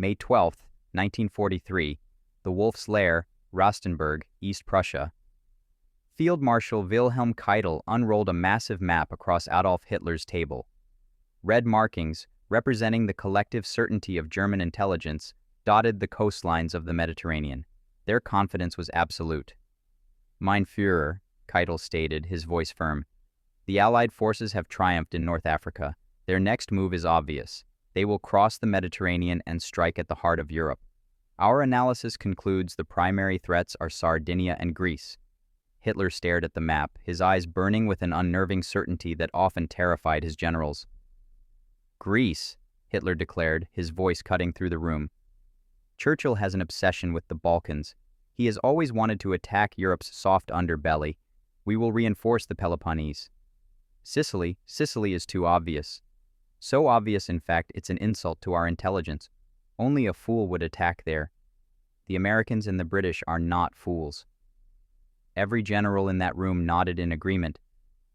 May 12, 1943, the Wolf's Lair, Rastenburg, East Prussia. Field Marshal Wilhelm Keitel unrolled a massive map across Adolf Hitler's table. Red markings, representing the collective certainty of German intelligence, dotted the coastlines of the Mediterranean. Their confidence was absolute. Mein Führer, Keitel stated, his voice firm. The Allied forces have triumphed in North Africa. Their next move is obvious. They will cross the Mediterranean and strike at the heart of Europe. Our analysis concludes the primary threats are Sardinia and Greece. Hitler stared at the map, his eyes burning with an unnerving certainty that often terrified his generals. Greece, Hitler declared, his voice cutting through the room. Churchill has an obsession with the Balkans. He has always wanted to attack Europe's soft underbelly. We will reinforce the Peloponnese. Sicily is too obvious. So obvious, in fact, it's an insult to our intelligence. Only a fool would attack there. The Americans and the British are not fools. Every general in that room nodded in agreement.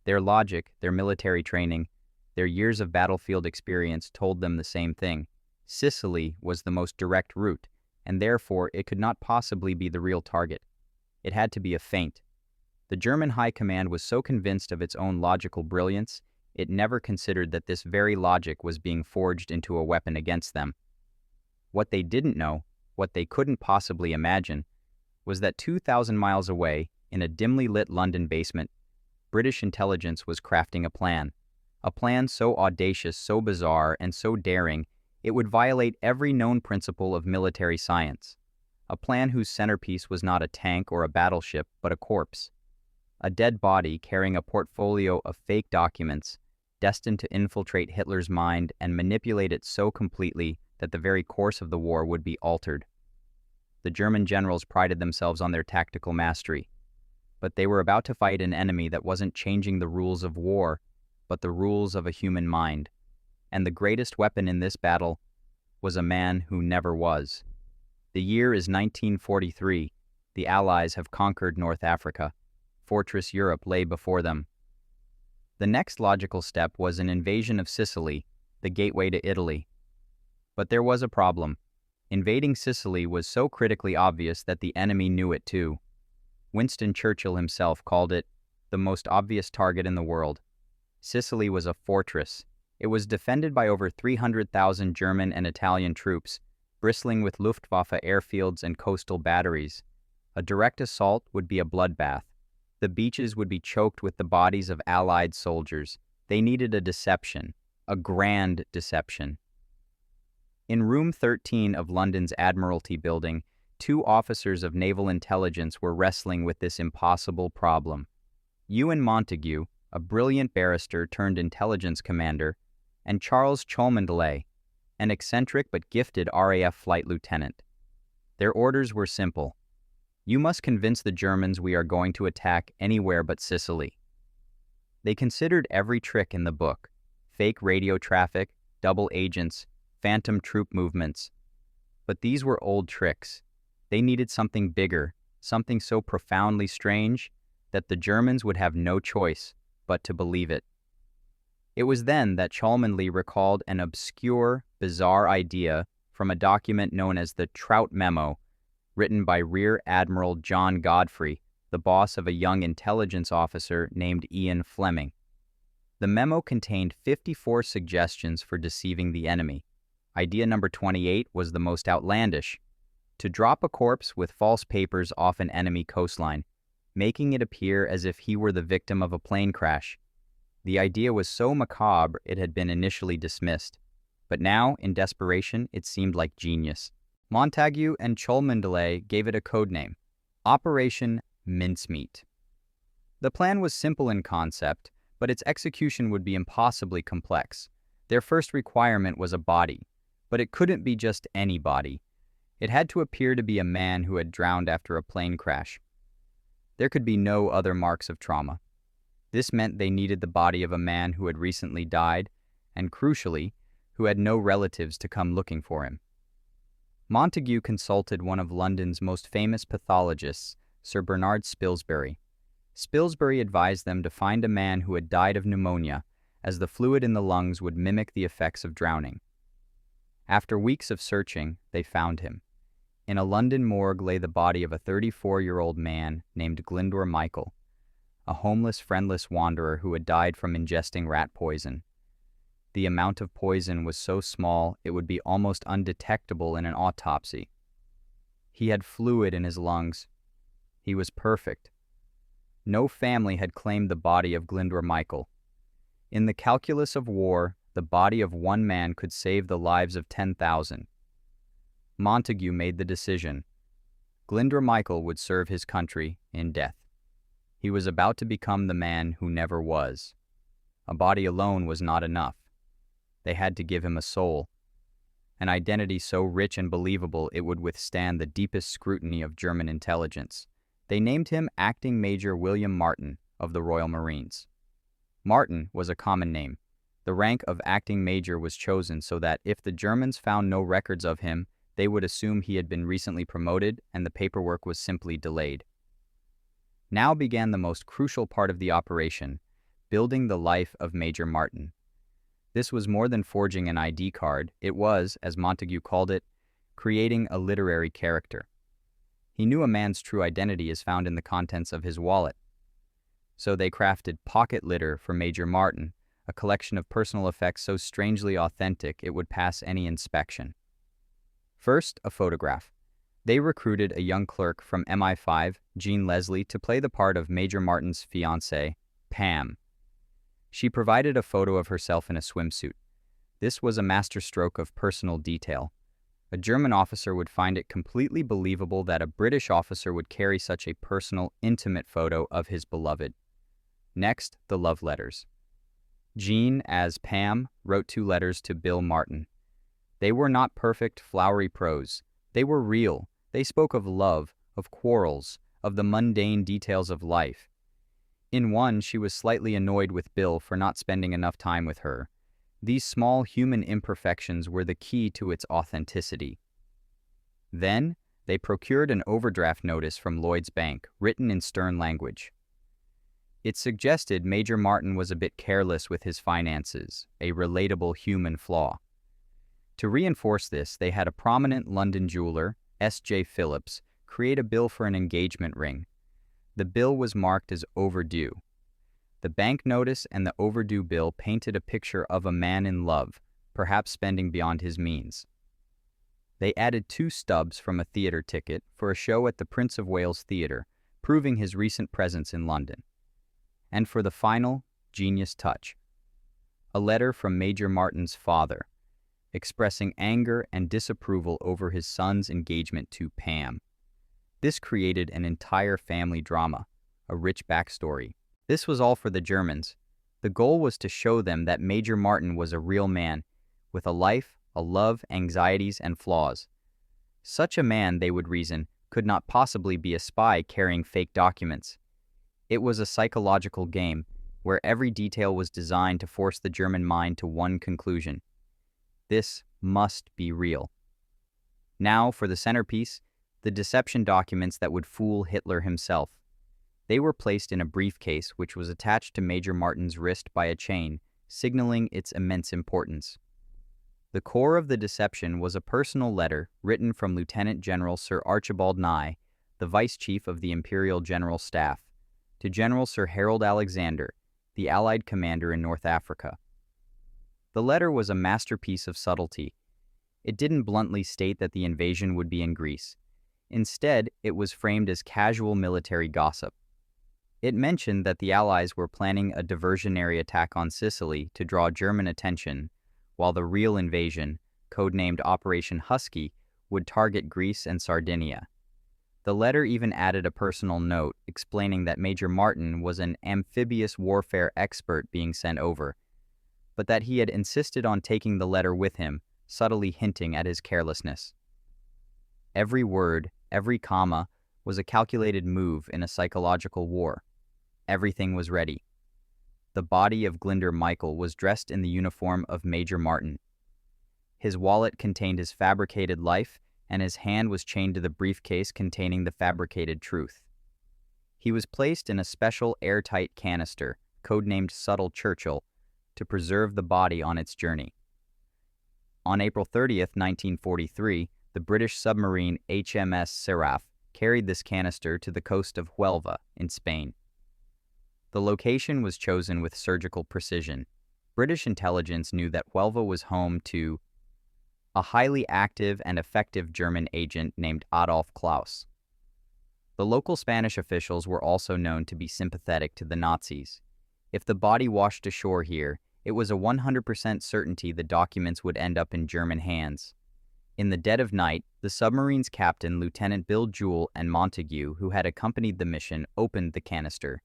Their logic, their military training, their years of battlefield experience told them the same thing. Sicily was the most direct route, and therefore it could not possibly be the real target. It had to be a feint. The German High Command was so convinced of its own logical brilliance, it never considered that this very logic was being forged into a weapon against them. What they didn't know, what they couldn't possibly imagine, was that 2,000 miles away, in a dimly lit London basement, British intelligence was crafting a plan so audacious, so bizarre, and so daring, it would violate every known principle of military science. A plan whose centerpiece was not a tank or a battleship, but a corpse. A dead body carrying a portfolio of fake documents, destined to infiltrate Hitler's mind and manipulate it so completely that the very course of the war would be altered. The German generals prided themselves on their tactical mastery, but they were about to fight an enemy that wasn't changing the rules of war, but the rules of a human mind. And the greatest weapon in this battle was a man who never was. The year is 1943. The Allies have conquered North Africa. Fortress Europe lay before them. The next logical step was an invasion of Sicily, the gateway to Italy. But there was a problem. Invading Sicily was so critically obvious that the enemy knew it too. Winston Churchill himself called it the most obvious target in the world. Sicily was a fortress. It was defended by over 300,000 German and Italian troops, bristling with Luftwaffe airfields and coastal batteries. A direct assault would be a bloodbath. The beaches would be choked with the bodies of Allied soldiers. They needed a deception, a grand deception. In room 13 of London's Admiralty building, two officers of naval intelligence were wrestling with this impossible problem. Ewan Montague, a brilliant barrister turned intelligence commander, and Charles Cholmondeley, an eccentric but gifted RAF flight lieutenant. Their orders were simple. You must convince the Germans we are going to attack anywhere but Sicily. They considered every trick in the book: fake radio traffic, double agents, phantom troop movements. But these were old tricks. They needed something bigger, something so profoundly strange that the Germans would have no choice but to believe it. It was then that Cholmondeley recalled an obscure, bizarre idea from a document known as the Trout Memo, written by Rear Admiral John Godfrey, the boss of a young intelligence officer named Ian Fleming. The memo contained 54 suggestions for deceiving the enemy. Idea number 28 was the most outlandish: to drop a corpse with false papers off an enemy coastline, making it appear as if he were the victim of a plane crash. The idea was so macabre it had been initially dismissed, but now, in desperation, it seemed like genius. Montague and Cholmondeley gave it a code name: Operation Mincemeat. The plan was simple in concept, but its execution would be impossibly complex. Their first requirement was a body, but it couldn't be just any body. It had to appear to be a man who had drowned after a plane crash. There could be no other marks of trauma. This meant they needed the body of a man who had recently died, and crucially, who had no relatives to come looking for him. Montague consulted one of London's most famous pathologists, Sir Bernard Spilsbury. Spilsbury advised them to find a man who had died of pneumonia, as the fluid in the lungs would mimic the effects of drowning. After weeks of searching, they found him. In a London morgue lay the body of a 34-year-old man named Glyndwr Michael, a homeless, friendless wanderer who had died from ingesting rat poison. The amount of poison was so small it would be almost undetectable in an autopsy. He had fluid in his lungs. He was perfect. No family had claimed the body of Glyndwr Michael. In the calculus of war, the body of one man could save the lives of 10,000. Montagu made the decision. Glyndwr Michael would serve his country in death. He was about to become the man who never was. A body alone was not enough. They had to give him a soul, an identity so rich and believable it would withstand the deepest scrutiny of German intelligence. They named him Acting Major William Martin of the Royal Marines. Martin was a common name. The rank of Acting Major was chosen so that if the Germans found no records of him, they would assume he had been recently promoted and the paperwork was simply delayed. Now began the most crucial part of the operation, building the life of Major Martin. This was more than forging an ID card. It was, as Montagu called it, creating a literary character. He knew a man's true identity is found in the contents of his wallet. So they crafted Pocket Litter for Major Martin, a collection of personal effects so strangely authentic it would pass any inspection. First, a photograph. They recruited a young clerk from MI5, Jean Leslie, to play the part of Major Martin's fiancée, Pam. She provided a photo of herself in a swimsuit. This was a masterstroke of personal detail. A German officer would find it completely believable that a British officer would carry such a personal, intimate photo of his beloved. Next, the love letters. Jean, as Pam, wrote 2 letters to Bill Martin. They were not perfect, flowery prose. They were real. They spoke of love, of quarrels, of the mundane details of life. In one, she was slightly annoyed with Bill for not spending enough time with her. These small human imperfections were the key to its authenticity. Then, they procured an overdraft notice from Lloyd's Bank, written in stern language. It suggested Major Martin was a bit careless with his finances, a relatable human flaw. To reinforce this, they had a prominent London jeweler, S.J. Phillips, create a bill for an engagement ring. The bill was marked as overdue. The bank notice and the overdue bill painted a picture of a man in love, perhaps spending beyond his means. They added 2 stubs from a theatre ticket for a show at the Prince of Wales Theatre, proving his recent presence in London. And for the final, genius touch, a letter from Major Martin's father, expressing anger and disapproval over his son's engagement to Pam. This created an entire family drama, a rich backstory. This was all for the Germans. The goal was to show them that Major Martin was a real man, with a life, a love, anxieties, and flaws. Such a man, they would reason, could not possibly be a spy carrying fake documents. It was a psychological game, where every detail was designed to force the German mind to one conclusion. This must be real. Now, for the centerpiece, the deception documents that would fool Hitler himself. They were placed in a briefcase which was attached to Major Martin's wrist by a chain, signaling its immense importance. The core of the deception was a personal letter written from Lieutenant General Sir Archibald Nye, the Vice Chief of the Imperial General Staff, to General Sir Harold Alexander, the Allied commander in North Africa. The letter was a masterpiece of subtlety. It didn't bluntly state that the invasion would be in Greece. Instead, it was framed as casual military gossip. It mentioned that the Allies were planning a diversionary attack on Sicily to draw German attention, while the real invasion, codenamed Operation Husky, would target Greece and Sardinia. The letter even added a personal note explaining that Major Martin was an amphibious warfare expert being sent over, but that he had insisted on taking the letter with him, subtly hinting at his carelessness. Every word, every comma, was a calculated move in a psychological war. Everything was ready. The body of Glyndwr Michael was dressed in the uniform of Major Martin. His wallet contained his fabricated life, and his hand was chained to the briefcase containing the fabricated truth. He was placed in a special airtight canister, codenamed Subtle Churchill, to preserve the body on its journey. On April 30th, 1943, the British submarine HMS Seraph carried this canister to the coast of Huelva in Spain. The location was chosen with surgical precision. British intelligence knew that Huelva was home to a highly active and effective German agent named Adolf Klaus. The local Spanish officials were also known to be sympathetic to the Nazis. If the body washed ashore here, it was a 100% certainty the documents would end up in German hands. In the dead of night, the submarine's captain, Lieutenant Bill Jewell, and Montague, who had accompanied the mission, opened the canister.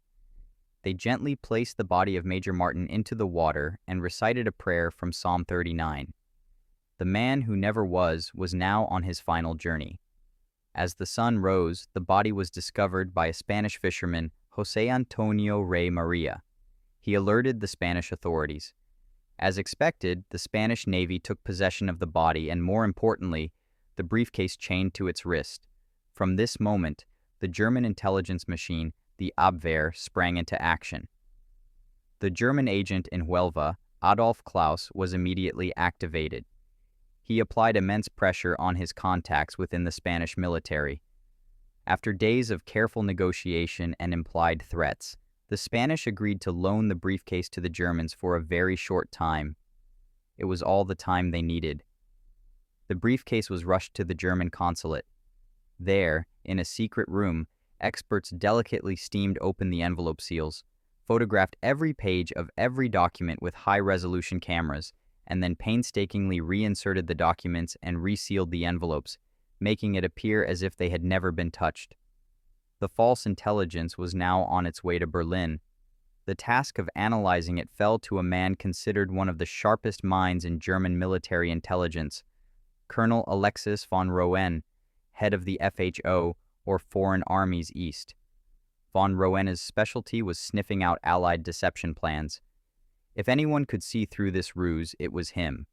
They gently placed the body of Major Martin into the water and recited a prayer from Psalm 39. The man who never was now on his final journey. As the sun rose, the body was discovered by a Spanish fisherman, José Antonio Rey María. He alerted the Spanish authorities. As expected, the Spanish Navy took possession of the body and, more importantly, the briefcase chained to its wrist. From this moment, the German intelligence machine, the Abwehr, sprang into action. The German agent in Huelva, Adolf Klaus, was immediately activated. He applied immense pressure on his contacts within the Spanish military. After days of careful negotiation and implied threats, the Spanish agreed to loan the briefcase to the Germans for a very short time. It was all the time they needed. The briefcase was rushed to the German consulate. There, in a secret room, experts delicately steamed open the envelope seals, photographed every page of every document with high-resolution cameras, and then painstakingly reinserted the documents and resealed the envelopes, making it appear as if they had never been touched. The false intelligence was now on its way to Berlin. The task of analyzing it fell to a man considered one of the sharpest minds in German military intelligence, Colonel Alexis von Rohen, head of the FHO, or Foreign Armies East. Von Rohen's specialty was sniffing out Allied deception plans. If anyone could see through this ruse, it was him.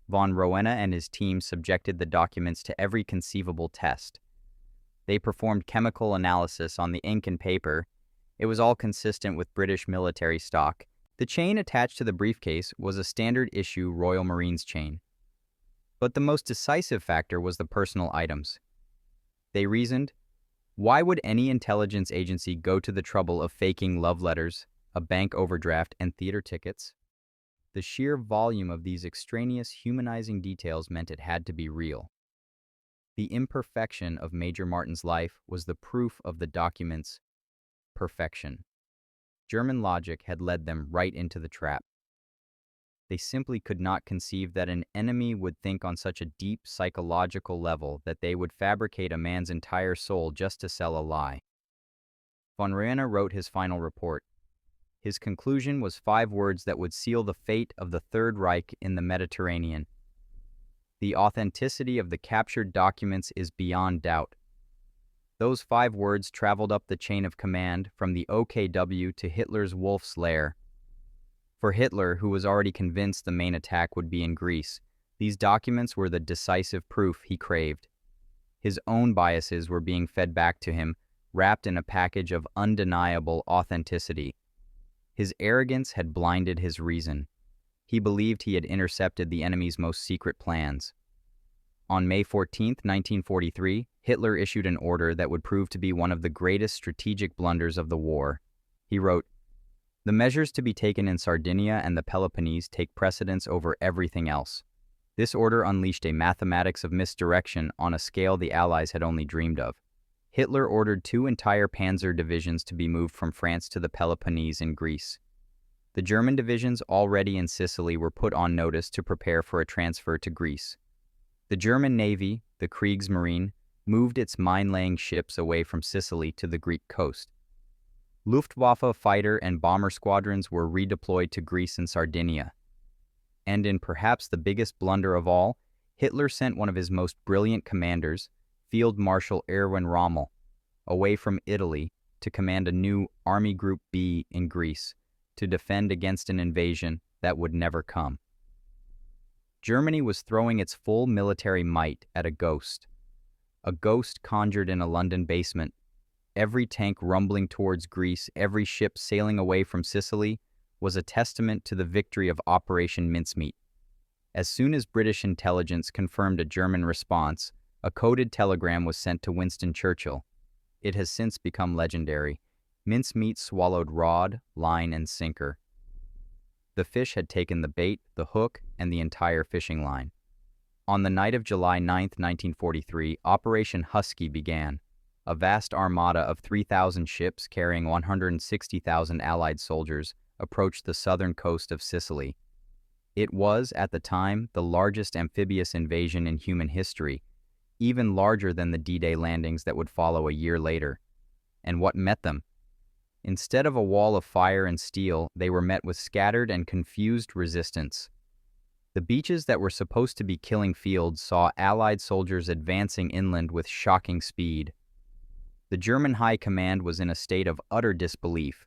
Von Rohen and his team subjected the documents to every conceivable test. They performed chemical analysis on the ink and paper. It was all consistent with British military stock. The chain attached to the briefcase was a standard-issue Royal Marines chain. But the most decisive factor was the personal items. They reasoned, why would any intelligence agency go to the trouble of faking love letters, a bank overdraft, and theater tickets? The sheer volume of these extraneous humanizing details meant it had to be real. The imperfection of Major Martin's life was the proof of the document's perfection. German logic had led them right into the trap. They simply could not conceive that an enemy would think on such a deep psychological level that they would fabricate a man's entire soul just to sell a lie. Von Rohen wrote his final report. His conclusion was 5 words that would seal the fate of the Third Reich in the Mediterranean. The authenticity of the captured documents is beyond doubt. Those 5 words traveled up the chain of command from the OKW to Hitler's Wolf's Lair. For Hitler, who was already convinced the main attack would be in Greece, these documents were the decisive proof he craved. His own biases were being fed back to him, wrapped in a package of undeniable authenticity. His arrogance had blinded his reason. He believed he had intercepted the enemy's most secret plans. On May 14, 1943, Hitler issued an order that would prove to be one of the greatest strategic blunders of the war. He wrote, "The measures to be taken in Sardinia and the Peloponnese take precedence over everything else." This order unleashed a mathematics of misdirection on a scale the Allies had only dreamed of. Hitler ordered 2 entire panzer divisions to be moved from France to the Peloponnese in Greece. The German divisions already in Sicily were put on notice to prepare for a transfer to Greece. The German Navy, the Kriegsmarine, moved its mine-laying ships away from Sicily to the Greek coast. Luftwaffe fighter and bomber squadrons were redeployed to Greece and Sardinia. And in perhaps the biggest blunder of all, Hitler sent one of his most brilliant commanders, Field Marshal Erwin Rommel, away from Italy to command a new Army Group B in Greece, to defend against an invasion that would never come. Germany was throwing its full military might at a ghost conjured in a London basement. Every tank rumbling towards Greece, every ship sailing away from Sicily, was a testament to the victory of Operation Mincemeat. As soon as British intelligence confirmed a German response, a coded telegram was sent to Winston Churchill. It has since become legendary. Mincemeat swallowed rod, line, and sinker. The fish had taken the bait, the hook, and the entire fishing line. On the night of July 9, 1943, Operation Husky began. A vast armada of 3,000 ships carrying 160,000 Allied soldiers approached the southern coast of Sicily. It was, at the time, the largest amphibious invasion in human history, even larger than the D-Day landings that would follow a year later. And what met them? Instead of a wall of fire and steel, they were met with scattered and confused resistance. The beaches that were supposed to be killing fields saw Allied soldiers advancing inland with shocking speed. The German High Command was in a state of utter disbelief.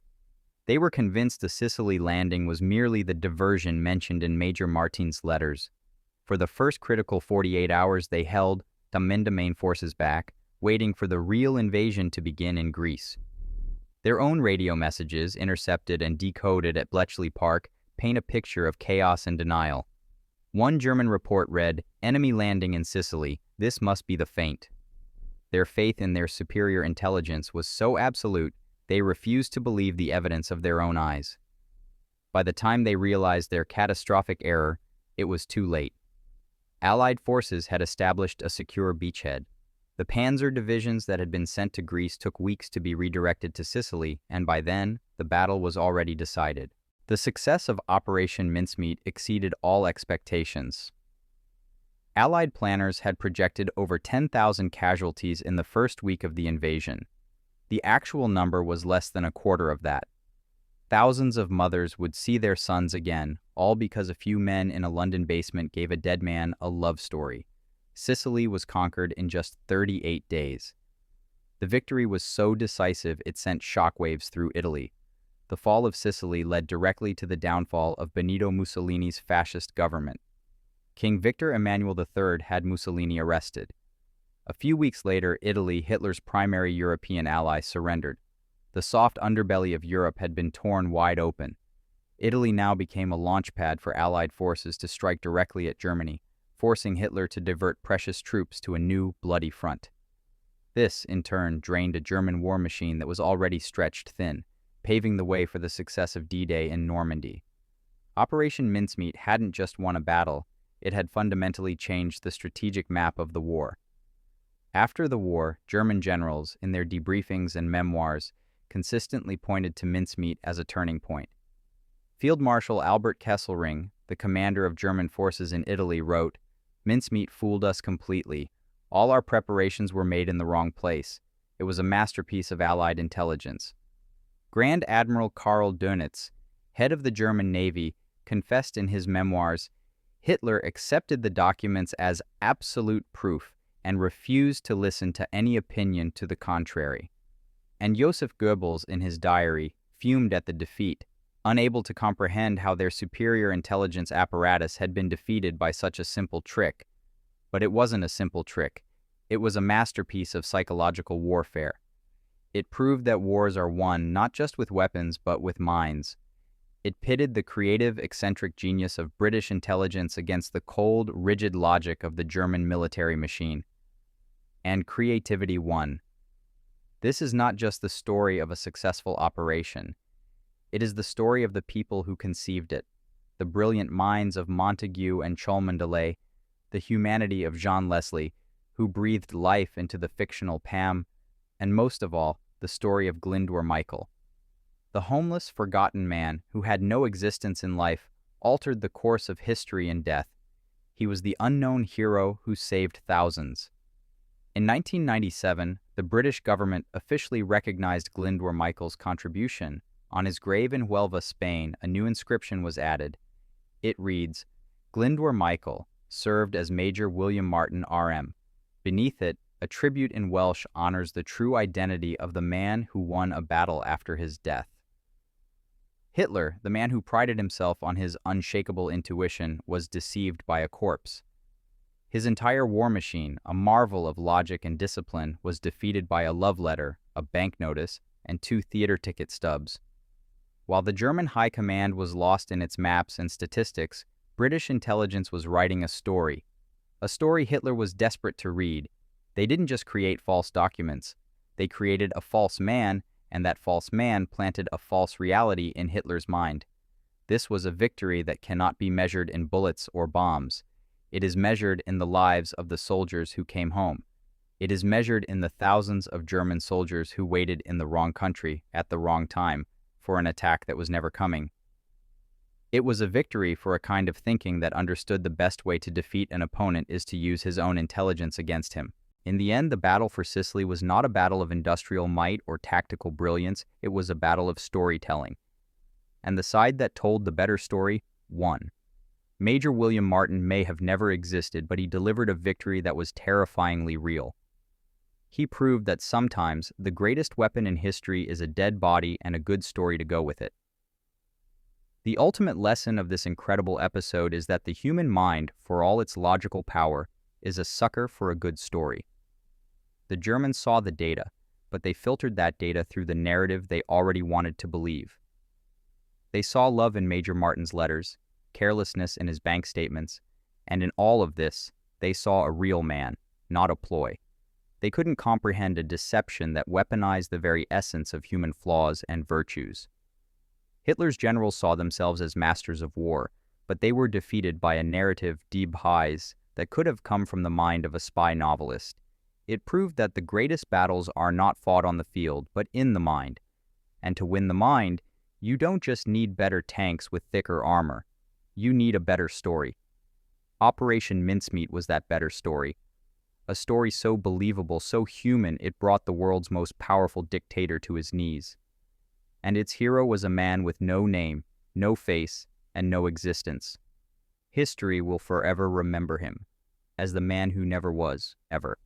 They were convinced the Sicily landing was merely the diversion mentioned in Major Martin's letters. For the first critical 48 hours they held the main forces back, waiting for the real invasion to begin in Greece. Their own radio messages, intercepted and decoded at Bletchley Park, paint a picture of chaos and denial. One German report read, "Enemy landing in Sicily, this must be the feint." Their faith in their superior intelligence was so absolute, they refused to believe the evidence of their own eyes. By the time they realized their catastrophic error, it was too late. Allied forces had established a secure beachhead. The panzer divisions that had been sent to Greece took weeks to be redirected to Sicily, and by then, the battle was already decided. The success of Operation Mincemeat exceeded all expectations. Allied planners had projected over 10,000 casualties in the first week of the invasion. The actual number was less than a quarter of that. Thousands of mothers would see their sons again, all because a few men in a London basement gave a dead man a love story. Sicily was conquered in just 38 days. The victory was so decisive it sent shockwaves through Italy. The fall of Sicily led directly to the downfall of Benito Mussolini's fascist government. King Victor Emmanuel III had Mussolini arrested. A few weeks later, Italy, Hitler's primary European ally, surrendered. The soft underbelly of Europe had been torn wide open. Italy now became a launchpad for Allied forces to strike directly at Germany, forcing Hitler to divert precious troops to a new, bloody front. This, in turn, drained a German war machine that was already stretched thin, paving the way for the success of D-Day in Normandy. Operation Mincemeat hadn't just won a battle, it had fundamentally changed the strategic map of the war. After the war, German generals, in their debriefings and memoirs, consistently pointed to Mincemeat as a turning point. Field Marshal Albert Kesselring, the commander of German forces in Italy, wrote, "Mincemeat fooled us completely. All our preparations were made in the wrong place. It was a masterpiece of Allied intelligence." Grand Admiral Karl Dönitz, head of the German Navy, confessed in his memoirs, "Hitler accepted the documents as absolute proof and refused to listen to any opinion to the contrary." And Joseph Goebbels, in his diary, fumed at the defeat, unable to comprehend how their superior intelligence apparatus had been defeated by such a simple trick. But it wasn't a simple trick. It was a masterpiece of psychological warfare. It proved that wars are won not just with weapons but with minds. It pitted the creative, eccentric genius of British intelligence against the cold, rigid logic of the German military machine. And creativity won. This is not just the story of a successful operation. It is the story of the people who conceived it, the brilliant minds of Montagu and Cholmondeley, the humanity of Jean Leslie, who breathed life into the fictional Pam, and most of all, the story of Glyndwr Michael. The homeless, forgotten man who had no existence in life altered the course of history and death. He was the unknown hero who saved thousands. In 1997, the British government officially recognized Glyndwr Michael's contribution. On his grave in Huelva, Spain, a new inscription was added. It reads, "Glyndwr Michael served as Major William Martin RM." Beneath it, a tribute in Welsh honors the true identity of the man who won a battle after his death. Hitler, the man who prided himself on his unshakable intuition, was deceived by a corpse. His entire war machine, a marvel of logic and discipline, was defeated by a love letter, a bank notice, and 2 theater ticket stubs. While the German High Command was lost in its maps and statistics, British intelligence was writing a story Hitler was desperate to read. They didn't just create false documents. They created a false man, and that false man planted a false reality in Hitler's mind. This was a victory that cannot be measured in bullets or bombs. It is measured in the lives of the soldiers who came home. It is measured in the thousands of German soldiers who waited in the wrong country at the wrong time for an attack that was never coming. It was a victory for a kind of thinking that understood the best way to defeat an opponent is to use his own intelligence against him. In the end, the battle for Sicily was not a battle of industrial might or tactical brilliance, it was a battle of storytelling. And the side that told the better story won. Major William Martin may have never existed, but he delivered a victory that was terrifyingly real. He proved that sometimes the greatest weapon in history is a dead body and a good story to go with it. The ultimate lesson of this incredible episode is that the human mind, for all its logical power, is a sucker for a good story. The Germans saw the data, but they filtered that data through the narrative they already wanted to believe. They saw love in Major Martin's letters, carelessness in his bank statements, and in all of this, they saw a real man, not a ploy. They couldn't comprehend a deception that weaponized the very essence of human flaws and virtues. Hitler's generals saw themselves as masters of war, but they were defeated by a narrative deep-highs that could have come from the mind of a spy novelist. It proved that the greatest battles are not fought on the field, but in the mind. And to win the mind, you don't just need better tanks with thicker armor. You need a better story. Operation Mincemeat was that better story. A story so believable, so human, it brought the world's most powerful dictator to his knees. And its hero was a man with no name, no face, and no existence. History will forever remember him as the man who never was, ever.